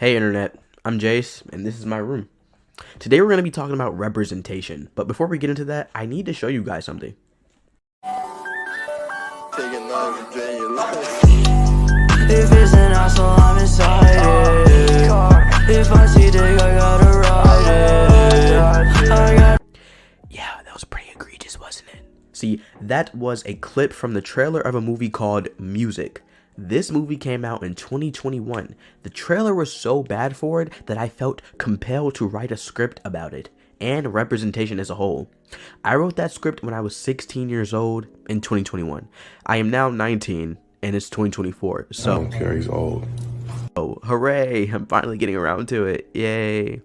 Hey internet, I'm Jace, and this is my room. Today we're going to be talking about representation, but before we get into that, I need to show you guys something. If it's an asshole, I'm inside it. If I see dick, I gotta ride it. Yeah, that was pretty egregious, wasn't it? See, that was a clip from the trailer of a movie called Music. This movie came out in 2021. The trailer was so bad for it that I felt compelled to write a script about it and representation as a whole. I wrote that script when I was 16 years old in 2021. I am now 19 and it's 2024. So I don't care, he's old. Oh, hooray, I'm finally getting around to it. Yay.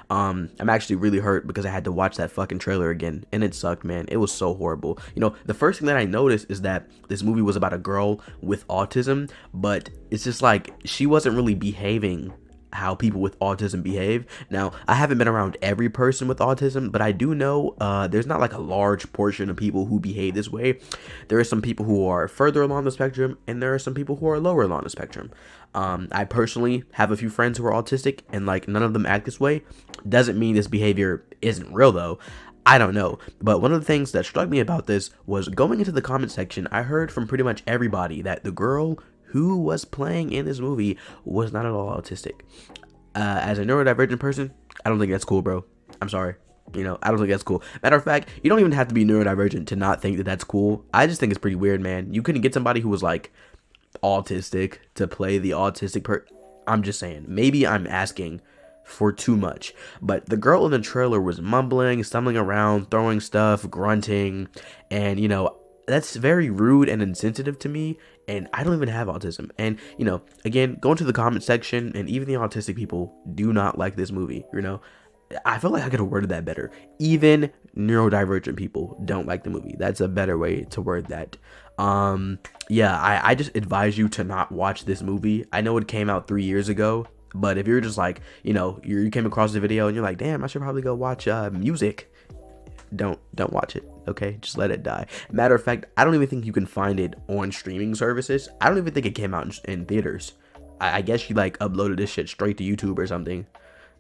I'm actually really hurt because I had to watch that fucking trailer again, and it sucked, man. It was so horrible. You know, the first thing that I noticed is that this movie was about a girl with autism, but it's just like she wasn't really behaving how people with autism behave. Now, I haven't been around every person with autism, but I do know there's not like a large portion of people who behave this way. There are some people who are further along the spectrum, and there are some people who are lower along the spectrum. I personally have a few friends who are autistic, and like none of them act this way. Doesn't mean this behavior isn't real though. I don't know, but one of the things that struck me about this was going into the comment section, I heard from pretty much everybody that the girl who was playing in this movie was not at all autistic. As a neurodivergent person, I don't think that's cool, bro. I'm sorry. You know, I don't think that's cool. Matter of fact, you don't even have to be neurodivergent to not think that that's cool. I just think it's pretty weird, man. You couldn't get somebody who was like autistic to play the autistic I'm just saying, maybe I'm asking for too much. But the girl in the trailer was mumbling, stumbling around, throwing stuff, grunting, and you know, that's very rude and insensitive to me, and I don't even have autism. And you know, again, go into the comment section, and even the autistic people do not like this movie. You know, I feel like I could have worded that better. Even neurodivergent people don't like the movie. That's a better way to word that. Yeah, I just advise you to not watch this movie. I know it came out 3 years ago, but if you're just like, you know, you came across the video and you're like, damn, I should probably go watch Music. Don't watch it, okay? Just let it die. Matter of fact, I don't even think you can find it on streaming services. I don't even think it came out in theaters. I guess she like uploaded this shit straight to YouTube or something.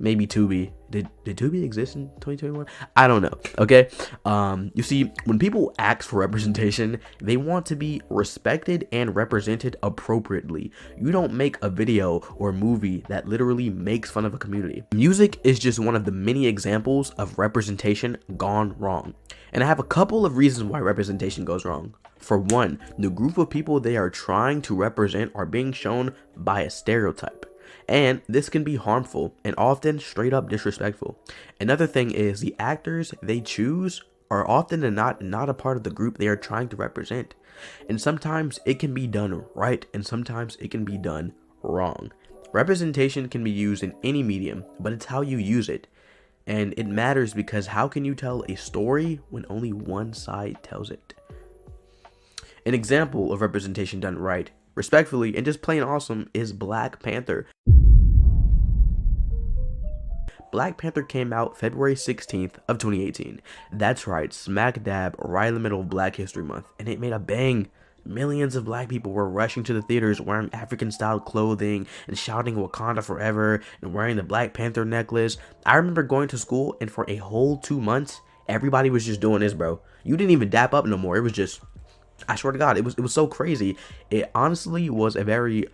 Maybe Tubi. Did Tubi exist in 2021? I don't know, okay? You see, when people ask for representation, they want to be respected and represented appropriately. You don't make a video or movie that literally makes fun of a community. Music is just one of the many examples of representation gone wrong. And I have a couple of reasons why representation goes wrong. For one, the group of people they are trying to represent are being shown by a stereotype. And this can be harmful and often straight up disrespectful. Another thing is the actors they choose are often not a part of the group they are trying to represent. And sometimes it can be done right and sometimes it can be done wrong. Representation can be used in any medium, but it's how you use it. And it matters because how can you tell a story when only one side tells it? An example of representation done right, respectfully, and just plain awesome is Black Panther. Black Panther came out February 16th of 2018. That's right, smack dab right in the middle of Black History Month, and it made a bang. Millions of black people were rushing to the theaters wearing African-style clothing and shouting Wakanda forever and wearing the Black Panther necklace. I remember going to school and for a whole 2 months, everybody was just doing this, bro. You didn't even dap up no more. It was just, I swear to God, it was so crazy. It honestly was a very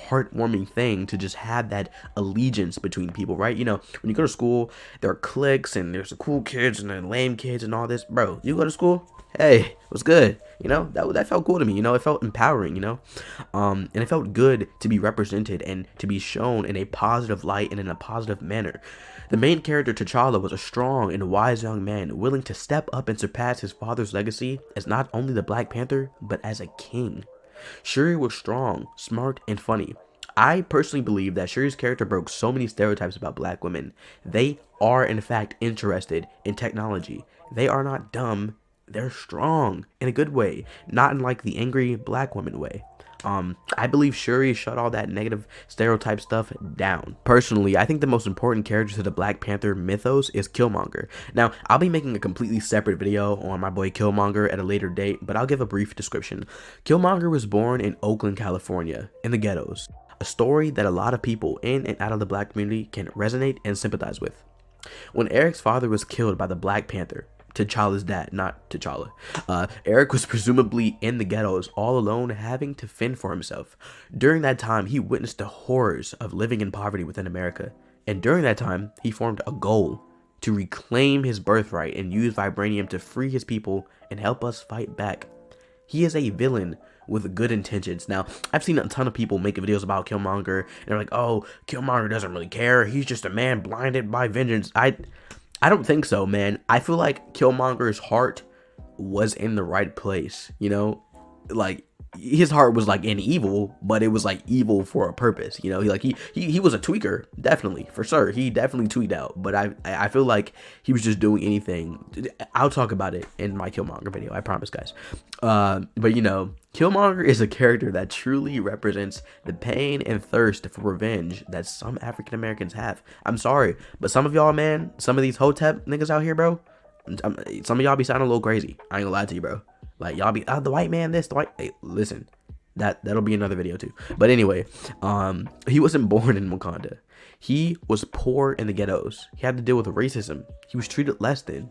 heartwarming thing to just have that allegiance between people, right? You know, when you go to school, there are cliques and there's the cool kids and the lame kids and all this. Bro, you go to school, hey, what's good? You know, that felt cool to me. You know, it felt empowering, you know, and it felt good to be represented and to be shown in a positive light and in a positive manner. The main character, T'Challa, was a strong and wise young man willing to step up and surpass his father's legacy as not only the Black Panther, but as a king. Shuri was strong, smart, and funny. I personally believe that Shuri's character broke so many stereotypes about black women. They are in fact interested in technology. They are not dumb. They're strong in a good way, not in like the angry black woman way. I believe Shuri shut all that negative stereotype stuff down. Personally, I think the most important character to the Black Panther mythos is Killmonger. Now, I'll be making a completely separate video on my boy Killmonger at a later date, but I'll give a brief description. Killmonger was born in Oakland, California, in the ghettos. a story that a lot of people in and out of the black community can resonate and sympathize with. When Eric's father was killed by the Black Panther, T'Challa's dad, not T'Challa, Eric was presumably in the ghettos all alone, having to fend for himself. During that time, he witnessed the horrors of living in poverty within America. And during that time, he formed a goal to reclaim his birthright and use vibranium to free his people and help us fight back. He is a villain with good intentions. Now, I've seen a ton of people make videos about Killmonger, and they're like, oh, Killmonger doesn't really care. He's just a man blinded by vengeance. I don't think so, man. I feel like Killmonger's heart was in the right place, you know? Like, his heart was like in evil, but it was like evil for a purpose, you know? He was a tweaker, definitely, for sure. He definitely tweaked out, but I feel like he was just doing anything. I'll talk about it in my Killmonger video, I promise, guys. But you know, Killmonger is a character that truly represents the pain and thirst for revenge that some African Americans have. I'm sorry, but some of y'all, man, some of these Hotep niggas out here, bro, some of y'all be sounding a little crazy. I ain't gonna lie to you, bro. Like, y'all be, the white man this, the white, hey, listen, that'll be another video too. But anyway, he wasn't born in Wakanda. He was poor in the ghettos. He had to deal with racism. He was treated less than.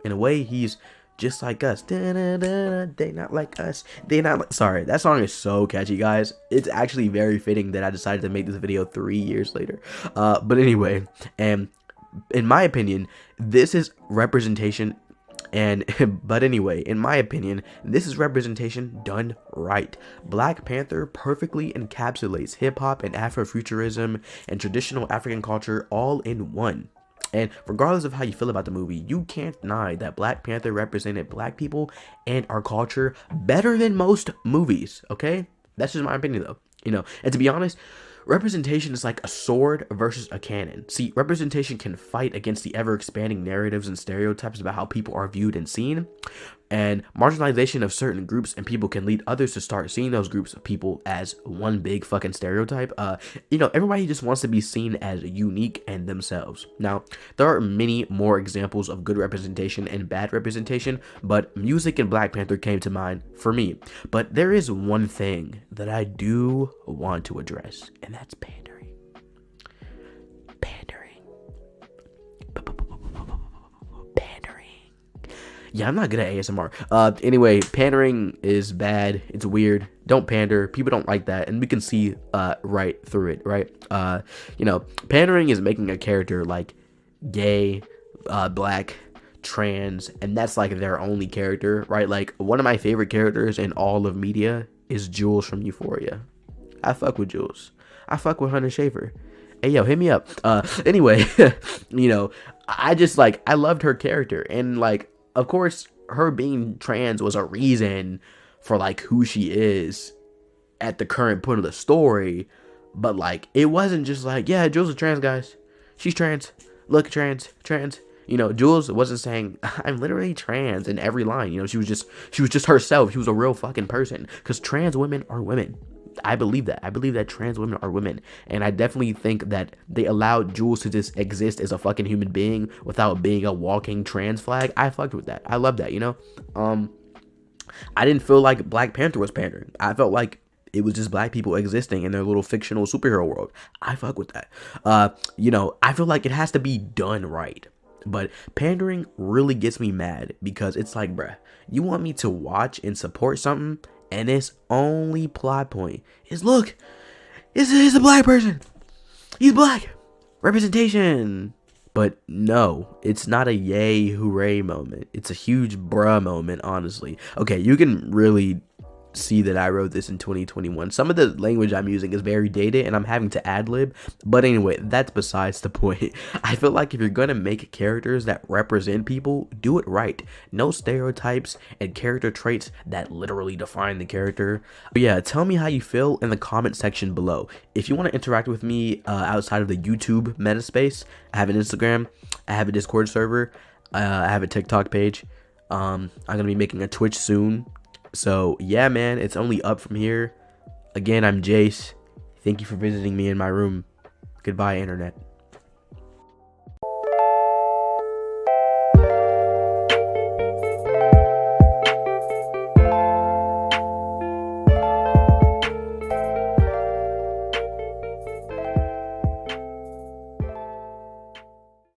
In a way, he's just like us. They not like us. They not like, sorry, that song is so catchy, guys. It's actually very fitting that I decided to make this video 3 years later. But anyway, and in my opinion, this is representation. But anyway, in my opinion, this is representation done right. Black Panther perfectly encapsulates hip-hop and Afrofuturism and traditional African culture all in one. And regardless of how you feel about the movie, you can't deny that Black Panther represented black people and our culture better than most movies, okay? That's just my opinion, though. You know, and to be honest, representation is like a sword versus a cannon. See, representation can fight against the ever-expanding narratives and stereotypes about how people are viewed and seen. And marginalization of certain groups and people can lead others to start seeing those groups of people as one big fucking stereotype. You know, everybody just wants to be seen as unique and themselves. Now, there are many more examples of good representation and bad representation, but music and Black Panther came to mind for me. But there is one thing that I do want to address, and that's pandering. Pandering. Yeah, I'm not good at ASMR. Anyway, pandering is bad. It's weird. Don't pander. People don't like that, and we can see right through it, right? You know, pandering is making a character like gay, black, trans, and that's like their only character, right? Like, one of my favorite characters in all of media is Jules from Euphoria. I fuck with Jules. I fuck with Hunter Schafer. Hey, yo, hit me up. Anyway, you know, I just, like, I loved her character, and, like, of course, her being trans was a reason for, like, who she is at the current point of the story. But, like, it wasn't just like, yeah, Jules is trans, guys. She's trans. Look, trans. You know, Jules wasn't saying, I'm literally trans in every line. You know, she was just herself. She was a real fucking person. Because trans women are women. I believe that. I believe that trans women are women. And I definitely think that they allowed Jules to just exist as a fucking human being without being a walking trans flag. I fucked with that. I love that, you know? I didn't feel like Black Panther was pandering. I felt like it was just black people existing in their little fictional superhero world. I fuck with that. You know, I feel like it has to be done right. But pandering really gets me mad because it's like, bruh, you want me to watch and support something, and its only plot point is, look, it's a black person. He's black. Representation. But no, it's not a yay hooray moment. It's a huge bruh moment, honestly. Okay, you can really see that I wrote this in 2021. Some of the language I'm using is very dated and I'm having to ad-lib, but anyway, that's besides the point. I feel like if you're gonna make characters that represent people, do it right. No stereotypes and character traits that literally define the character. But yeah, tell me how you feel in the comment section below. If you want to interact with me outside of the YouTube meta space, I have an Instagram, I have a Discord server, I have a TikTok page. I'm gonna be making a Twitch soon. So yeah, man, it's only up from here. Again, I'm Jace. Thank you for visiting me in my room. Goodbye, internet.